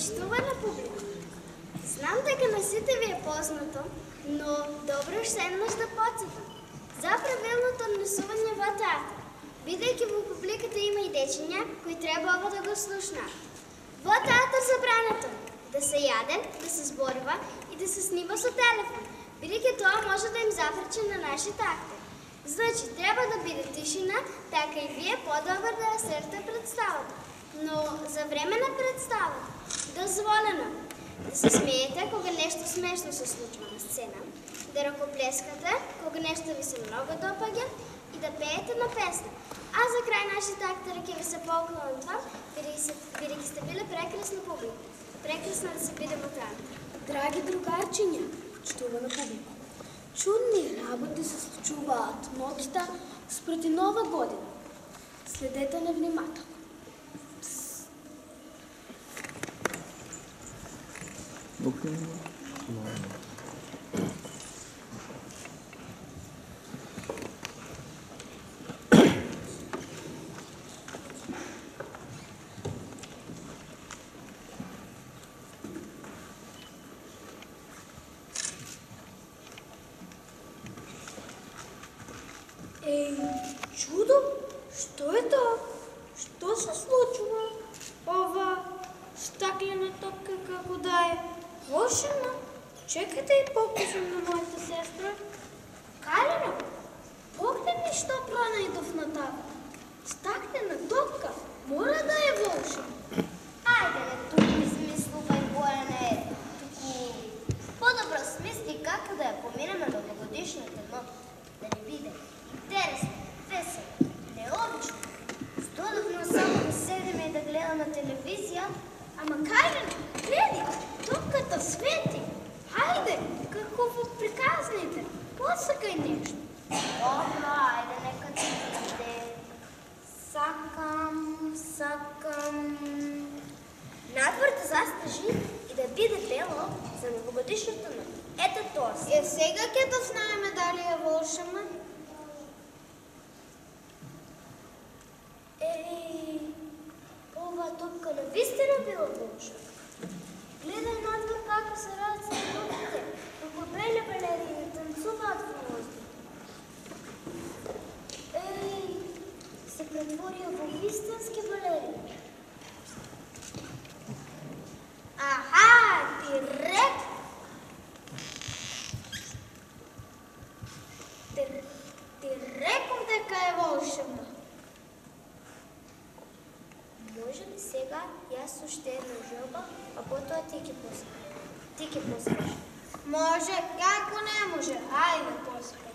Почитувана публика. Знам дека на сите ви е познато, но добро уште еднаш да потсетам за правилното однесување во театар, бидејќи во публиката има и дечиња кои треба ово да го слушнат. Во театар забрането да се јаде, да се зборува и да се снима со телефон, бидејќи тоа може да им запречи на нашите актери. Значи, треба да биде тишина, така и вие подобар да ја следите представата. Но за време на представата, дозволено да се смеете кога нешто смешно се случва на сцена, да ръкоплескате кога нешто ви се много допаѓа и да пеете на песна. А за крај нашите актери ќе ви се поклонат това, бидејќи сте биле прекрасна публика. Прекрасно да се биде во театар. Драги другарчиња, почитувана публика, чудни работи се случуваат ноќта сpreти Нова година. Следете невнимателно. Ей, чудо, што е тоа? Што се случува? Ова стаклена топка како да е волшебна. Чекайте и покажам на моята сестра. Калина, погледни што пронајдов на тава. Стаклена топка мора да е волшебна. Ајде, не тук измислувај Бојане, туку по-добро смисли како да ја поминеме до новогодишната ноќ, да ни биде интересно, весело, необично. Стодовно само да седиме и да гледаме телевизија, Ама Калина, гледи, топката свети. Хајде, како во приказните, посакај нешто. Добро, ајде, нека ти биде. Сакам. Надвор да застажи и да биде бело за новогодишната ноќ. Ето тоа се. Сега ќе да знаеме дали е волшебна. Ова топка навистина била волшебна. Гледај надвор како се разцаат топките, како беле балерини танцуваат во воздух. Се претворија во вистински балерини. Аха, ти реков дека е волшебна. Може ли сега јас уште една желба, а потоа ти ќе посакаш? Може, како не може, ајде посакај.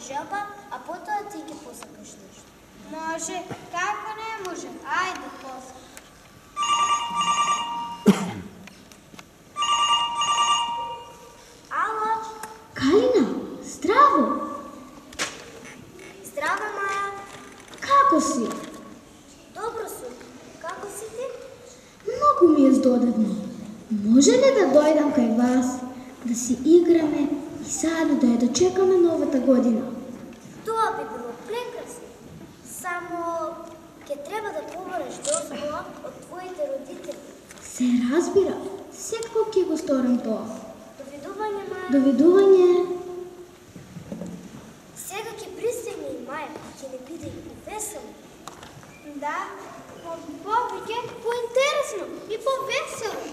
желба, а потоа ти ги посакаш нешто. Може, како не може? Ајде, после. Ало, Калина, здраво! здрава Маја. Како си? Добро сум. Како си ти? Многу ми е здодевно. Може ли да дојдам кај вас, да си играме и заедно да ја дочекаме новата година? Тоа би било прекрасно. Само ќе треба да побореш дозвола од твоите родители. Се разбира, секој ќе го сторам тоа. Довидување, Маја. Довидување. Сега ќе пристигне и Маја, ќе не биде и весело. Да, повеќе, поинтересно и повесело.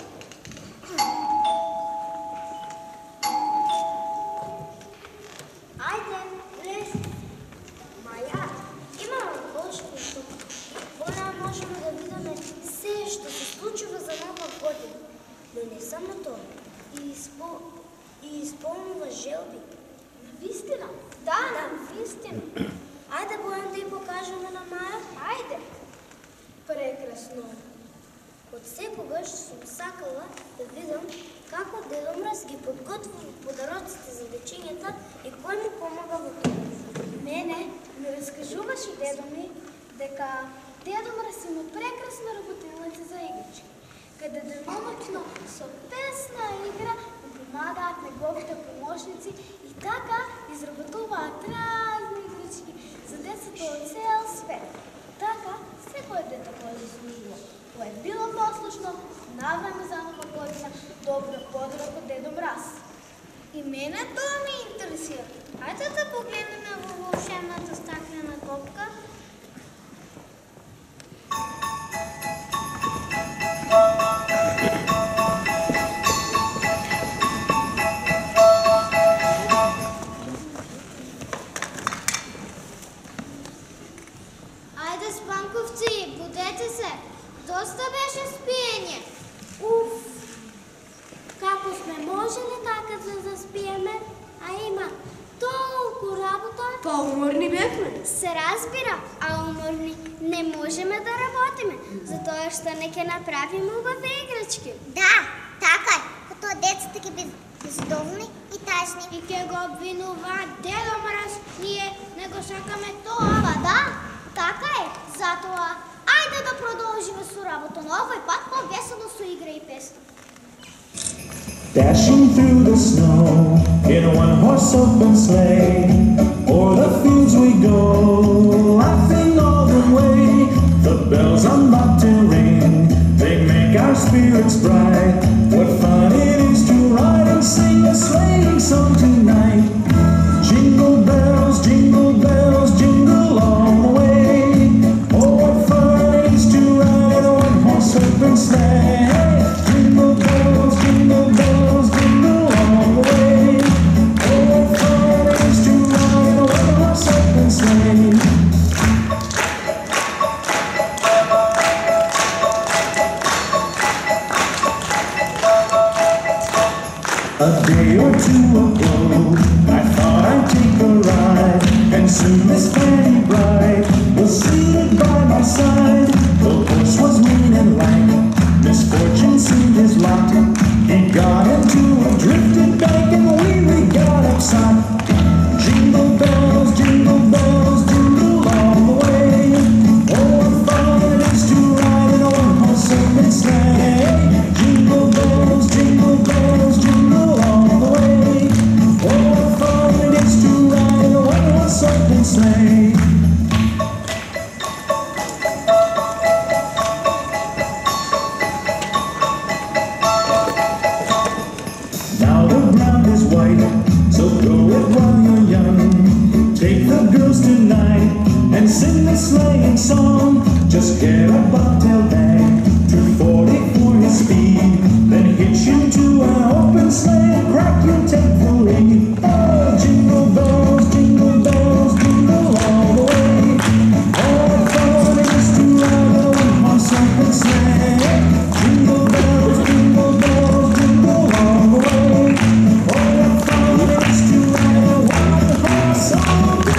Ајде, влез. Маја, имаме волшебни тука. Бора можеме да видиме се што се случува за нова година. Но не само тоа. И исполнува желби. Вистина? Да, на вистина. Ајде, Бојан, да ја покажеме на Маја. Ајде. Прекрасно. Од секогаш сум сакала да видам како Дедо Мраз ги подготвува подароците за дечињата и кој му помага во тоа. Мене ми разкажуваше дедо ми дека Дедо Мраз има прекрасна работилница за игрички, каде деномачно со песна игра му помагаат неговите помошници и така изработуваат разни игрички за децата од цел свет. Така, секој дете кое заслужува, кое е било послушно, навреме за нова година, добро подарок од Дедо Мраз. И мене тоа ме интересира. Ајде да погледнеме во волшебната стаклена копка. Ајде, спанковци, будете се. Доста беше спиење. Уф, како сме можеле така да заспиеме, а има толку работа. Па уморни бевме. Се разбира, а уморни не можеме да работиме, затоа што не ќе направиме убави играчки. Да, така е. Като децата ќе бидат бездоволни и тажни. И ќе го обвинуваат Дедо Мраз, ние не го сакаме тоа. Па да, така е. Затоа, ајде да продолжиме со работа на овој пат повесело со игра и песна. Dashing through the snow in a one-horse open sleigh, o'er the fields we go, laughing all the way. The bells on bobtail ring, they make our spirits bright. What fun it is to ride and sing a sleighing song tonight. Jingle bells, jingle all the way. Oh, what fun it is to ride a one-horse open sleigh. Jingle bells, jingle all the way. Oh, what fun it is to ride a one-horse open sleigh. A day or two ago, I thought I'd take a ride, and soon Miss Fanny Bright was seated by my side. The horse was mean and lank, misfortune seemed his lot. He got into a drifted bank, and we got upside. Jingle bells, jingle all the way. Oh, what fun it is to ride in a one-horse open sleigh. Jingle bells, jingle all the way. Oh, what fun it is to ride in a one-horse open sleigh. Now the ground is white, so go it while you're young. Take the girls tonight and sing this sleighing song. Just get a bobtail bag, 240 for his speed, then hitch him to an open sleigh and crack you take the lead. Oh, jingle bells, jingle all the way. Oh, what fun it is to ride a one-horse open sleigh. Jingle bells, jingle all the way. Oh, what fun it is to ride a one-horse open sleigh.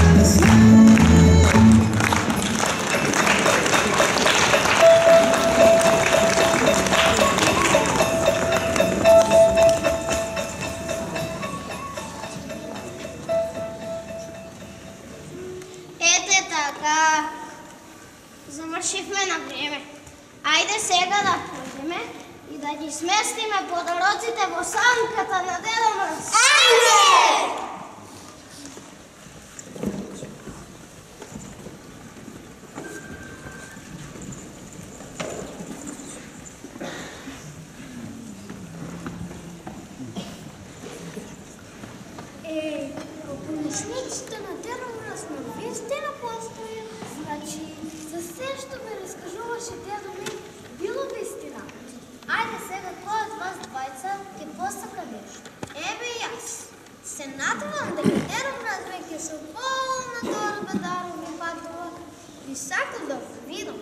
Завършихме на време. Айде сега да ходиме и да ги сместиме подаръците в санката на Дедо Мраз. Айде! Помощниците на Дедо Мраз наистина постоят. Значи, за все, що ми разкажуваше Дедо ми, било вистина. Айде сега, кой от вас двайца ке посака нещо? Ебе и аз. Се надявам дека Дедо Мраз веќе со полна торба дарови патува и сака да го видам.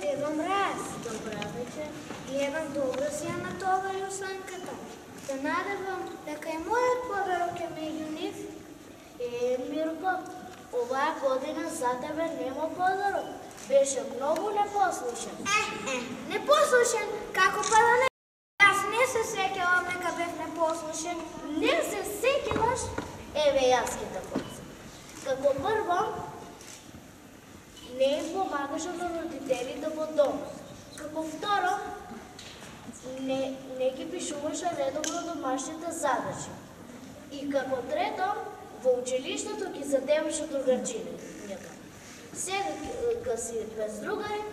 Дедо Мраз, добра вечер. Гледам добро си я натоварил санката. Се надевам дека и мојот подарок е меѓу нив. Мирко, оваа година за тебе нема подарок. Беше многу непослушен. Непослушен? Како па да не? Јас не се сеќавам дека бев непослушен. Не се сеќаваш? Еве јас ќе те подсетам. Како прво, не им помагаше на родителите во дома. Како второ, не ги пишуваше редовно домашните задачи. И како трето, во училиштето ги задеваше другарчините. Сега ка си без другари,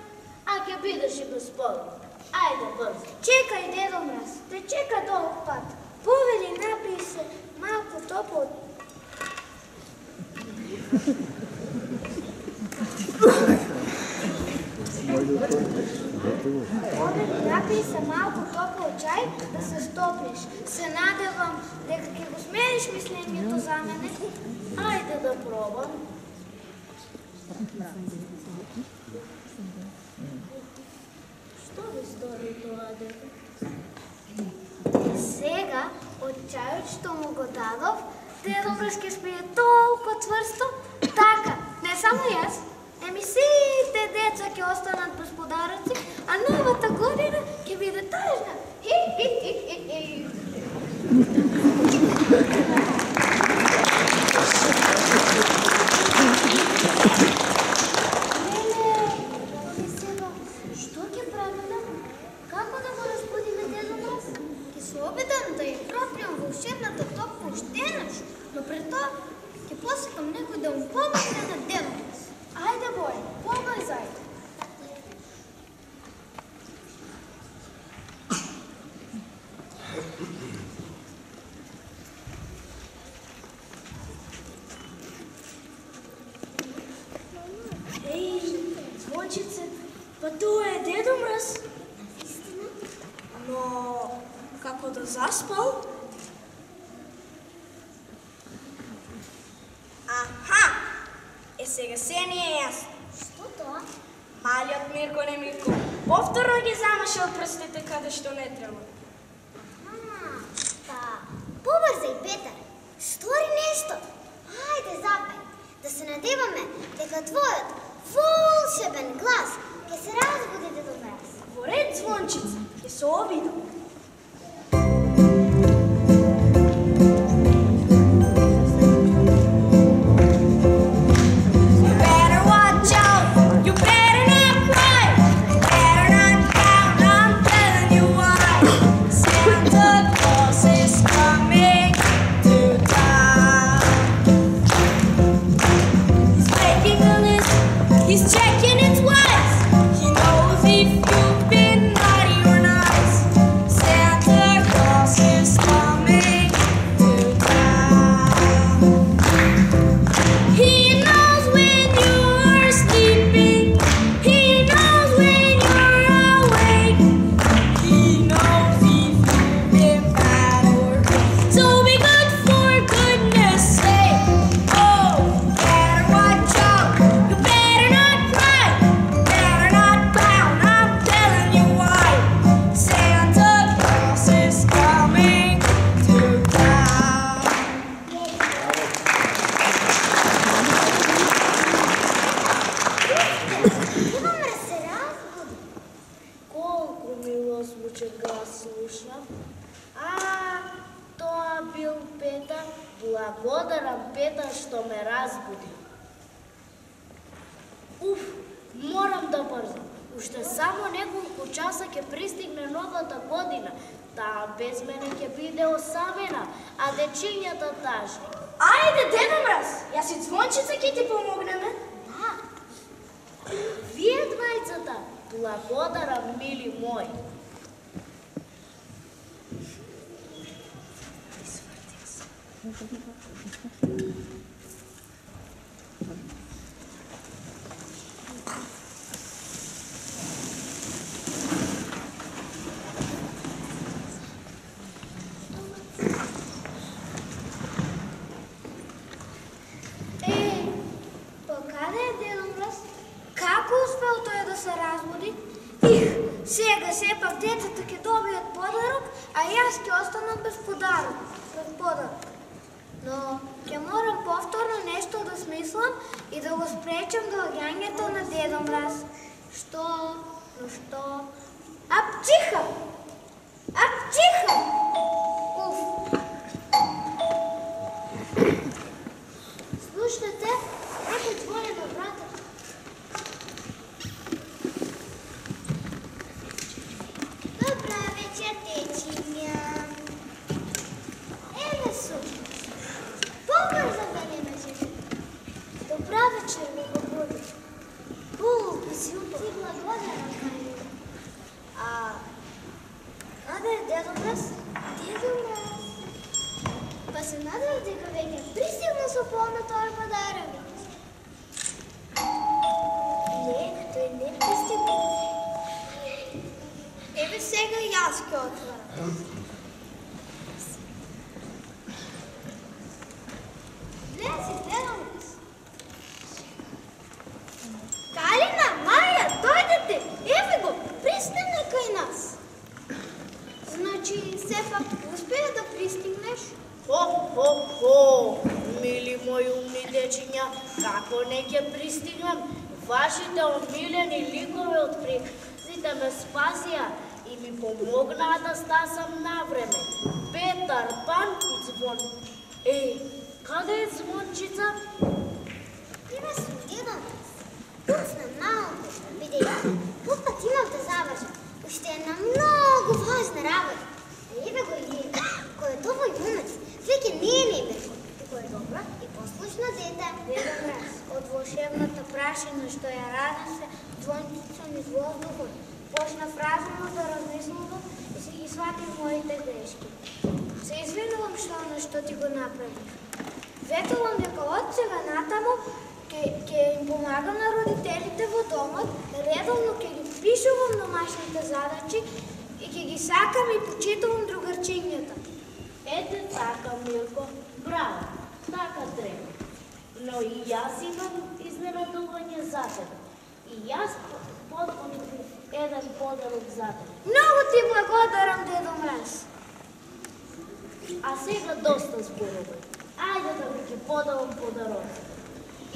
а ќе бидеш и без подруга. Ајде брзо. Чекај, Дедо Мраз, те чека долг пат. Повели напи се малку топло. Напи се малку топол чај да се стопиш. Се надевам дека ќе го смениш мислењето за мене. Ајде да пробам. Што ви стори тоа, дете? Сега, од чајот што му го дадов, Дедо Мраз ќе спие толку цврсто. Така, не само јас, еми сите деца ќе останат без подаръци, а новата година ќе биде тъжна. Што ќе правиме? Како да го разбудиме Дедо Мраз? Ќе се обидам да ја пропијам волшебната топка уште еднаш, но пред тоа ќе посакам некој да му помогне на Дедо Мраз. Ајде, Бој, побрзај! Ей, звончице, па тоа е Дедо Мраз. Но, како да заспал? Аха! Сега се ни е јасно. Што тоа? Малиот Мирко не Мирко повторно ги замашал прстите каде што не треба. Побрзај, Петар. Стори нешто. Ајде, запај. Да се надеваме дека твојот волшебен глас ќе се разбуди Дедо Мраз. Во ред, звончица, ќе се обидам. He's checking it twice. He knows if you've been naughty or nice. песната "Благодарам Петар што ме разбуди". Уф, морам да брзам. Уште само неколку часа ќе пристигне новата година. Таа без мене ќе биде осамена, а дечињата тажни. Ајде, Дедо Мраз, јас и Звончица ќе ти помогнеме. Да. Вие двајцата, благодарам, мили мои. Покаде е Дедо Мраз? Како успел тој да се разбуди? Сега сепак децата ќе добијат подарок, а јас ќе останам без подарок. Но ќе морам повторно нешто да смислам и да го спречам доаѓањето на Дедо Мраз. Што? Апчиха! Уф! Слушате, некој звони на врата. Добра вечер, дечиња. Еве сум. Побрзо вели ме жени. Добра вечер, ми го буди. Би си ти благодарам, Кајлин. Каде е Дедо Мраз? Дедо Мраз. Па се надев дека веќе пристигна со полна торба дарови. Не, тој не пристигна. Еве сега јас ќе отворам. Влези, Дедо Мраз. Калина, Маја, дојдете! Еве го, пристигна кај нас. Значи, сепак успеа да пристигнеш? Хо, мили мои умни дечиња, како не ќе пристигнам? Вашите омилени ликови од приказните ме спасија и ми помогнаа да стасам навреме. Петар Пан и Звон. Каде е Звончица? Има сум, Дедо Мраз. Пуцна малку, бидејќи пупат имав да завршам. Уште една многу важна работа. Еве го и кој е овој момент, веќе не е неберко, туку е добро и послушно дете. Дедо Мраз, од волшебната прашина што ја разнесе Звончица низ воздухот, почнав разумно да размислувам и си ги сватив моите грешки. Се извинувам што ти го направив. Ветувам дека од сега натаму ќе им помагам на родителите во домот, редовно ќе ги пишувам домашните задачи и ќе ги сакам и почитувам другарчињата. Ете така, Милко, браво, така треба. Но и јас имам изненадување за тебе. И јас подготвив еден подарок за тебе. Многу ти благодарам, Дедо Мраз. А сега доста зборови. Ајде да ви ги подавам подароци.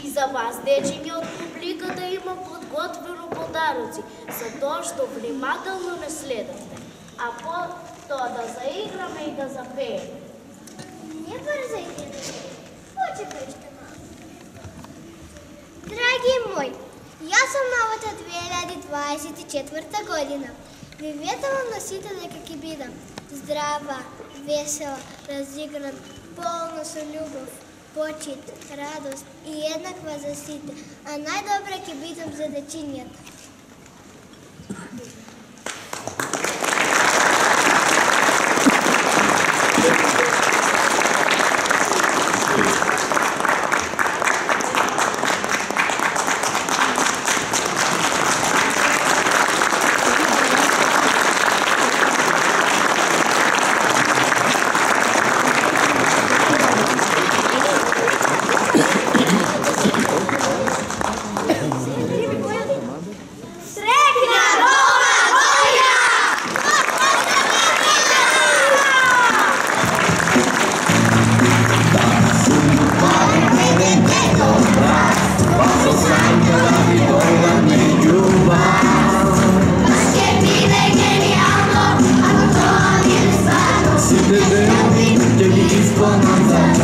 И за вас, дечиња од публиката, имам подготвено подароци, за тоа што внимателно не следате. А потоа да заиграме и да запееме. Не бързай, Дедо. Почекай ще малко. Драги мои, јас сум новата 2024 година. Ви ветувам на сите дека ќе бидам здрава, весела, разигран, полна со љубов, почит, радост и еднаква за сите, а најдобре ќе бидам за дечињата. Bonanza.